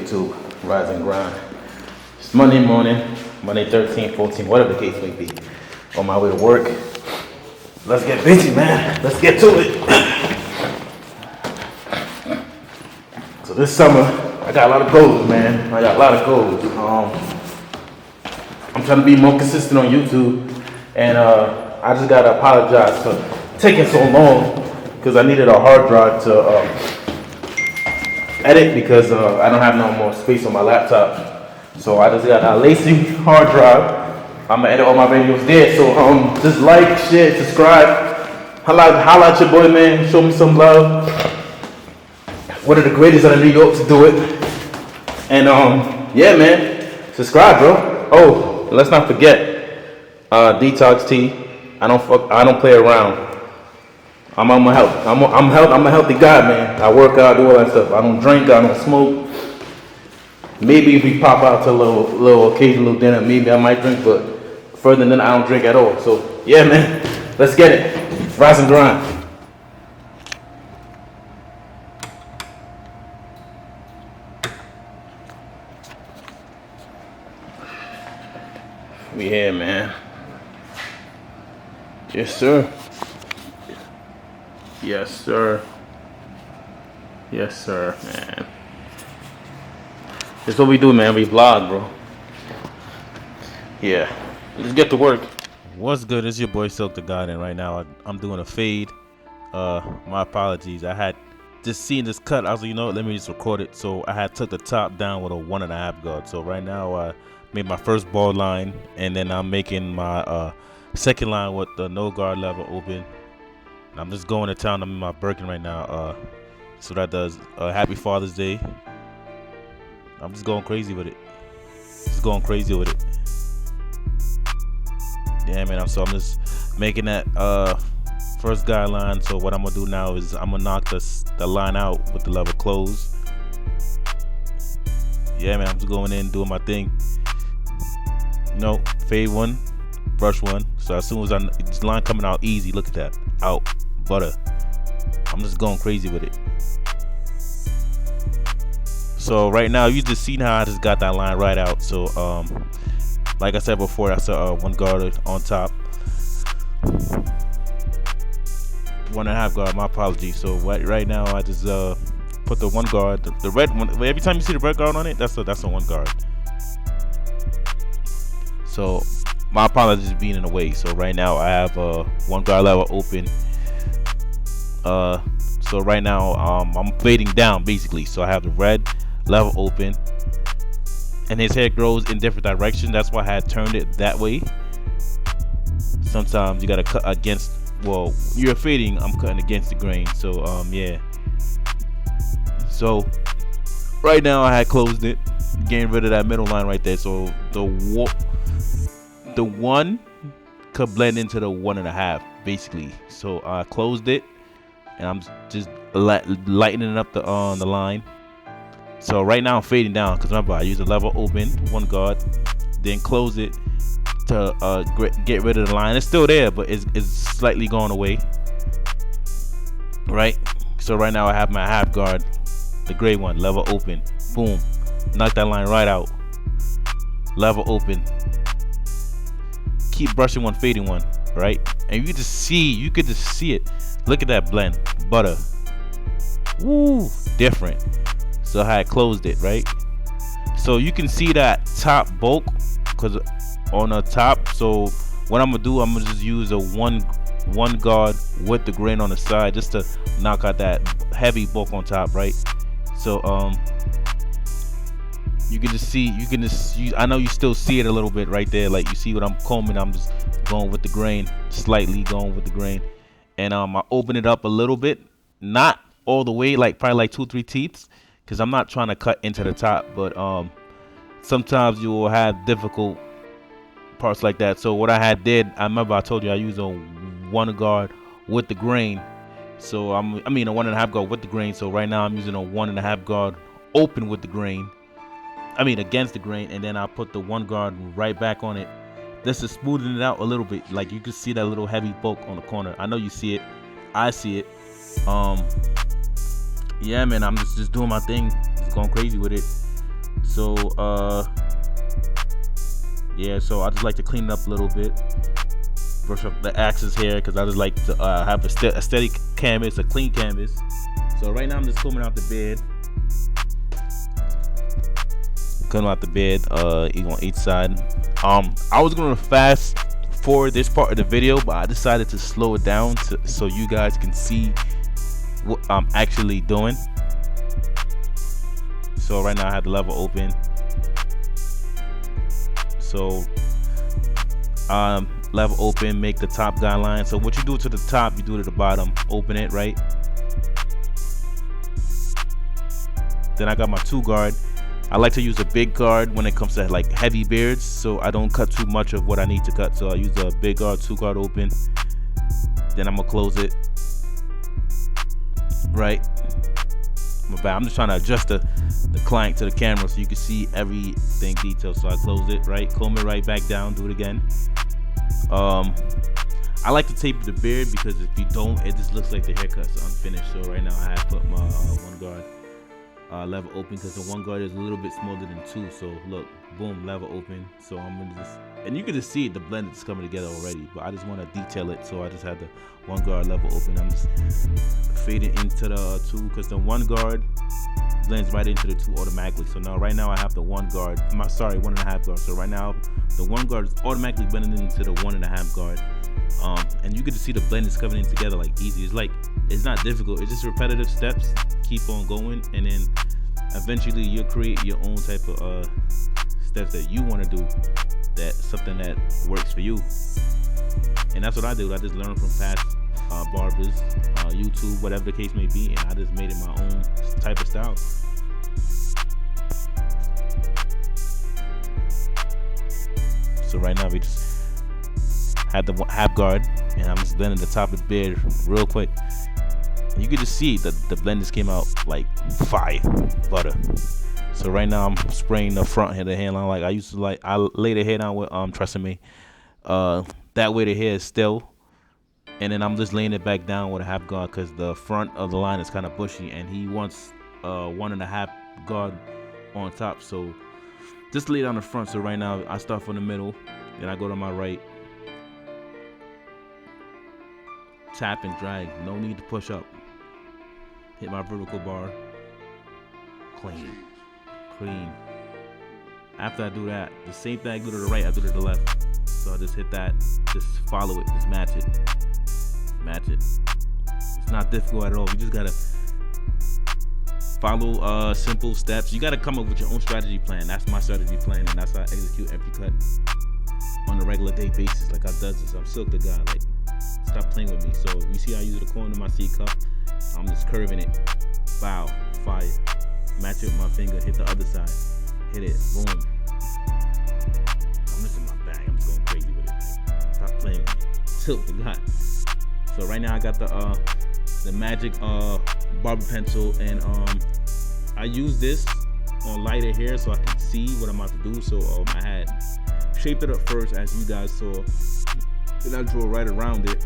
YouTube, Rise and Grind. It's Monday morning, Monday 13, 14, whatever the case may be. On my way to work. Let's get busy, man. Let's get to it. So this summer, I got a lot of goals, man. I got a lot of goals. I'm trying to be more consistent on YouTube, and I just gotta apologize for taking so long because I needed a hard drive to edit because I don't have no more space on my laptop. So I just got a lazy hard drive. I'm gonna edit all my videos there. So just like, share, subscribe. Holla at your boy, man. Show me some love. One of the greatest out of New York to do it. And yeah, man. Subscribe, bro. Oh, let's not forget Detox Tea. I don't play around. I'm a healthy guy, man. I work out, do all that stuff. I don't drink, I don't smoke. Maybe if we pop out to a little occasional dinner, maybe I might drink, but further than that, I don't drink at all. So yeah, man, let's get it. Rise and grind. We here, man. Yes, sir. Yes, sir. Yes, sir, man. That's what we do, man. We vlog, bro. Yeah. Let's get to work. What's good? It's your boy Silk the God, and right now I'm doing a fade. My apologies. I had just seen this cut. I was like, you know what, let me just record it. So I had took the top down with a 1.5 guard. So right now I made my first ball line, and then I'm making my second line with the no guard level open. And I'm just going to town. I'm in my Birkin right now. So that does Happy Father's Day. I'm just going crazy with it. Yeah, man. I'm just making that first guideline. So what I'm gonna do now is I'm gonna knock the line out with the level closed. Yeah, man. I'm just going in doing my thing. Fade one, brush one. So as soon as this line coming out easy, look at that, out, butter. I'm just going crazy with it. So right now you just seen how I just got that line right out. So like I said before, that's one guard on top, 1.5 guard. My apologies. So right now I just put the one guard, the red one. Every time you see the red guard on it, that's a one guard. So my apologies being in the way. So right now I have one guard level open. So right now I'm fading down basically. So I have the red level open, and his hair grows in different directions. That's why I had turned it that way. Sometimes you gotta cut against, well, you're fading, I'm cutting against the grain. So yeah. So right now I had closed it, getting rid of that middle line right there. So the one could blend into the 1.5 basically. So I closed it, and I'm just lightening up the line. So right now I'm fading down because remember I use a level open, one guard, then close it to get rid of the line. It's still there, but it's slightly going away. Right. So right now I have my half guard, the gray one, level open, boom, knock that line right out. Level open. Keep brushing one, fading one, right? And you could just see it. Look at that blend, butter. Woo, different. So I had closed it, right? So you can see that top bulk because on the top. So what I'm gonna do, I'm gonna just use a one guard with the grain on the side just to knock out that heavy bulk on top, right? So you can just see, I know you still see it a little bit right there. Like you see what I'm combing, I'm just going with the grain, slightly going with the grain. And I open it up a little bit, not all the way, like probably like 2-3 teeths, because I'm not trying to cut into the top. But sometimes you will have difficult parts like that. So what I remember I told you I used a one guard with the grain. So a 1.5 guard with the grain. So right now I'm using a 1.5 guard open with the grain. Against the grain, and then I put the one guard right back on it. This is smoothing it out a little bit. Like you can see that little heavy bulk on the corner. I know you see it. I see it. Yeah, man, I'm just doing my thing, just going crazy with it. So yeah, so I just like to clean it up a little bit, brush up the axes here, because I just like to have a steady canvas, a clean canvas. So right now I'm just combing out the beard. Combing out the beard on each side. I was gonna fast forward this part of the video, but I decided to slow it down so you guys can see what I'm actually doing. So right now I have the level open. So level open, make the top guideline. So what you do to the top, you do to the bottom. Open it, right? Then I got my 2 guard. I like to use a big guard when it comes to like heavy beards, so I don't cut too much of what I need to cut. So I use a big guard, 2 guard open. Then I'm gonna close it. Right. I'm just trying to adjust the clank to the camera so you can see everything detailed. So I close it, right, comb it right back down, do it again. I like to tape the beard because if you don't, it just looks like the haircut's unfinished. So right now I have put my 1 guard level open because the 1 guard is a little bit smaller than 2. So look, boom, level open. So I'm gonna just, and you can just see it, the blend is coming together already, but I just want to detail it, so I just had the 1 guard level open. I'm just fading into the 2 because the 1 guard blends right into the 2 automatically. So now right now I have the 1 guard, 1.5 guard. So right now the 1 guard is automatically blending into the 1.5 guard. And you get to see the blend is coming in together like easy. It's not difficult, it's just repetitive steps, keep on going, and then eventually you'll create your own type of steps that you want to do, that something that works for you. And that's what I do. I just learned from past barbers, YouTube, whatever the case may be, and I just made it my own type of style. So right now we just had the 1/2 guard, and I'm just blending the top of the beard real quick. And you can just see that the blend just came out like fire, butter. So right now I'm spraying the front hair, the hairline, like I used to. Like I lay the hair down with trust me, that way the hair is still, and then I'm just laying it back down with a 1/2 guard because the front of the line is kind of bushy, and he wants 1.5 guard on top. So just lay down the front. So right now I start from the middle, then I go to my right, tap and drag, no need to push up, hit my vertical bar, clean. After I do that, the same thing I do to the right, I do to the left. So I just hit that, just follow it, just match it. It's not difficult at all. You just gotta follow simple steps. You gotta come up with your own strategy plan. That's my strategy plan, and that's how I execute every cut on a regular day basis. Like I does this, I'm silk the guy. Like, stop playing with me. So you see I use the corner of my C cup, I'm just curving it. Bow, fire. Match it with my finger, hit the other side. Hit it, boom. I'm just in my bag, I'm just going crazy with it. Like, stop playing with me. Tilt the guy. So right now I got the magic barber pencil, and I use this on lighter hair so I can see what I'm about to do. So I had shaped it up first, as you guys saw. Then I draw right around it,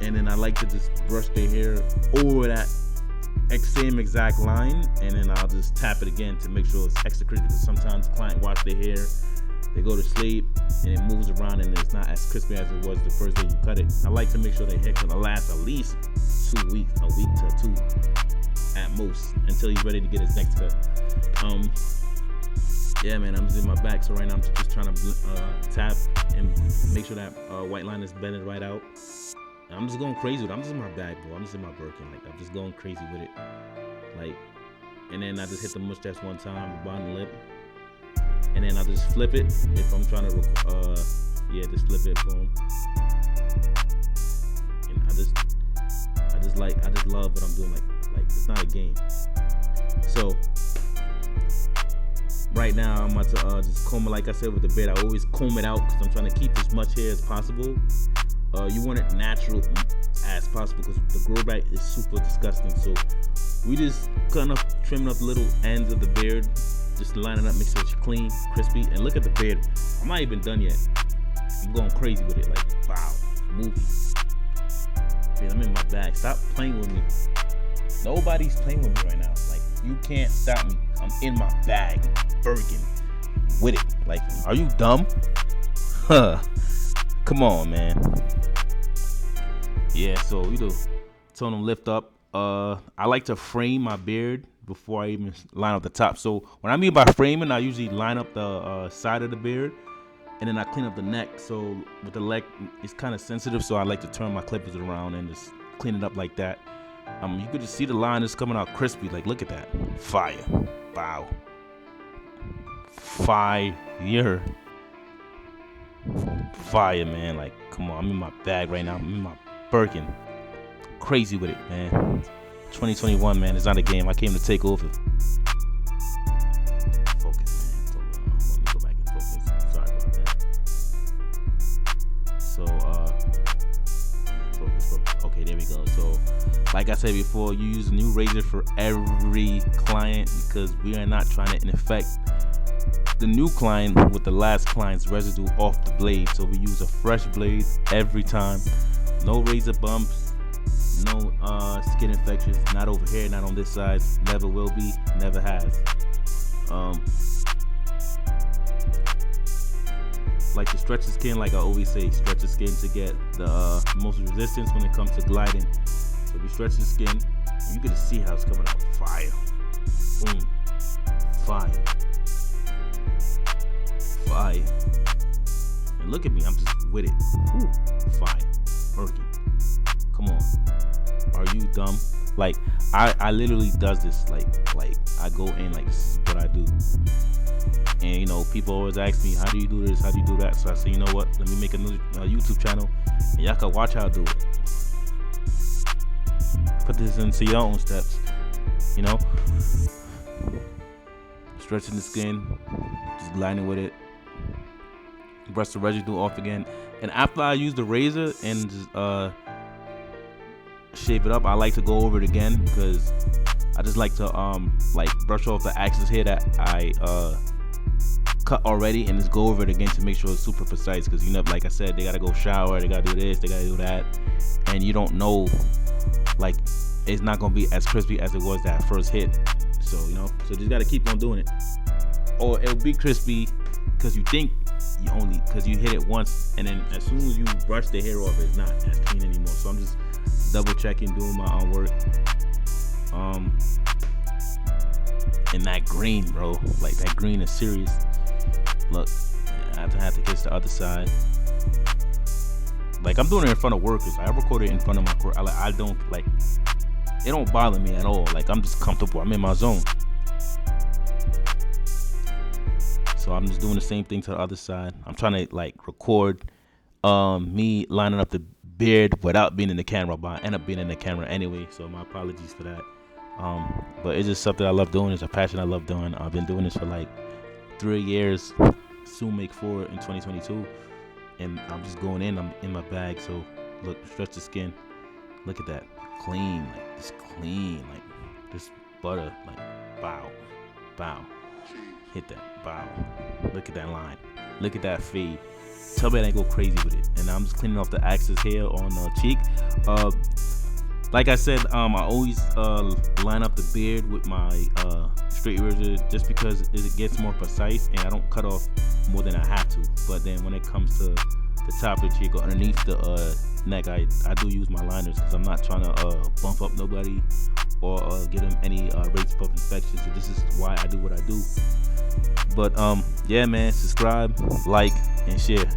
and then I like to just brush their hair over that same exact line, and then I'll just tap it again to make sure it's extra crispy, because sometimes the client wash their hair, they go to sleep, and it moves around and it's not as crispy as it was the first day you cut it. I like to make sure their hair can last at least 2 weeks, a week to 2 at most, until he's ready to get his next cut. Yeah, man, I'm just in my back. So right now I'm just trying to tap and make sure that white line is blended right out. And I'm just going crazy with it. I'm just in my bag, bro. I'm just in my Birkin. Like, I'm just going crazy with it. Like, and then I just hit the mustache one time, the bottom lip, and then I just flip it if I'm trying to just flip it, boom. And I just love what I'm doing. Like it's not a game. So right now I'm about to just comb it, like I said, with the beard. I always comb it out because I'm trying to keep as much hair as possible. You want it natural as possible because the grow back is super disgusting. So we just kind of trimming up the little ends of the beard, just line it up, make sure it's clean, crispy. And look at the beard. I'm not even done yet. I'm going crazy with it. Like, wow, movie. Man, I'm in my bag. Stop playing with me. Nobody's playing with me right now. Like, you can't stop me. I'm in my bag, Birkin, with it. Like, are you dumb? Huh? Come on, man. Yeah, so told him lift up. I like to frame my beard before I even line up the top. So when I mean by framing, I usually line up the side of the beard, and then I clean up the neck. So with the leg, it's kind of sensitive, so I like to turn my clippers around and just clean it up like that. You could just see the line is coming out crispy. Like, look at that. Fire. Wow. Fire. Fire, man. Like, come on. I'm in my bag right now. I'm in my Birkin. Crazy with it, man. 2021, man. It's not a game. I came to take over. Focus, man. Let me go back and focus. Sorry about that. So, focus. Okay, there we go. So, like I said before, you use a new razor for every client because we are not trying to infect the new client with the last client's residue off the blade. So we use a fresh blade every time. No razor bumps, no skin infections, not over here, not on this side, never will be, never has. Like to stretch the skin, like I always say, stretch the skin to get the most resistance when it comes to gliding. So we stretch the skin, you get to see how it's coming out. Fire. Boom. Fire. Fire. And look at me, I'm just with it. Ooh. Fire. Working. Come on. Are you dumb? Like, I literally does this. Like I go in, like, this is what I do. And, you know, people always ask me, how do you do this? How do you do that? So I say, you know what? Let me make a new YouTube channel, and y'all can watch how I do it. Put this into your own steps, you know? Stretching the skin, just gliding with it. Brush the residue off again. And after I use the razor and just shape it up, I like to go over it again because I just like to like brush off the axis here that I cut already and just go over it again to make sure it's super precise, because, you know, like I said, they gotta go shower, they gotta do this, they gotta do that, and you don't know, like, it's not gonna be as crispy as it was that first hit. So, you know, so just gotta keep on doing it, or it'll be crispy because you think because you hit it once, and then as soon as you brush the hair off, it's not as clean anymore. So I'm just double checking, doing my own work. And that green, bro, like, that green is serious. Look, I have to kiss the other side. Like, I'm doing it in front of workers. I record it in front of my work. I don't, like, it don't bother me at all. Like, I'm just comfortable. I'm in my zone. So I'm just doing the same thing to the other side. I'm trying to, like, record me lining up the beard without being in the camera, but I end up being in the camera anyway. So my apologies for that. But it's just something I love doing. It's a passion I love doing. I've been doing this for like 3 years. Soon make 4 in 2022. And I'm just going in. I'm in my bag. So look, stretch the skin. Look at that. Clean. Like, this clean. Like, this butter. Like, bow. Bow. Hit that. Bow. Look at that line. Look at that fade. Tell me I ain't go crazy with it. And I'm just cleaning off the axis here on the cheek. Like I said, I always line up the beard with my straight razor just because it gets more precise, and I don't cut off more than I have to. But then when it comes to the top of the cheek or underneath the neck, I do use my liners because I'm not trying to bump up nobody or get them any rates of infection. So this is why I do what I do. But yeah, man, subscribe, like, and share.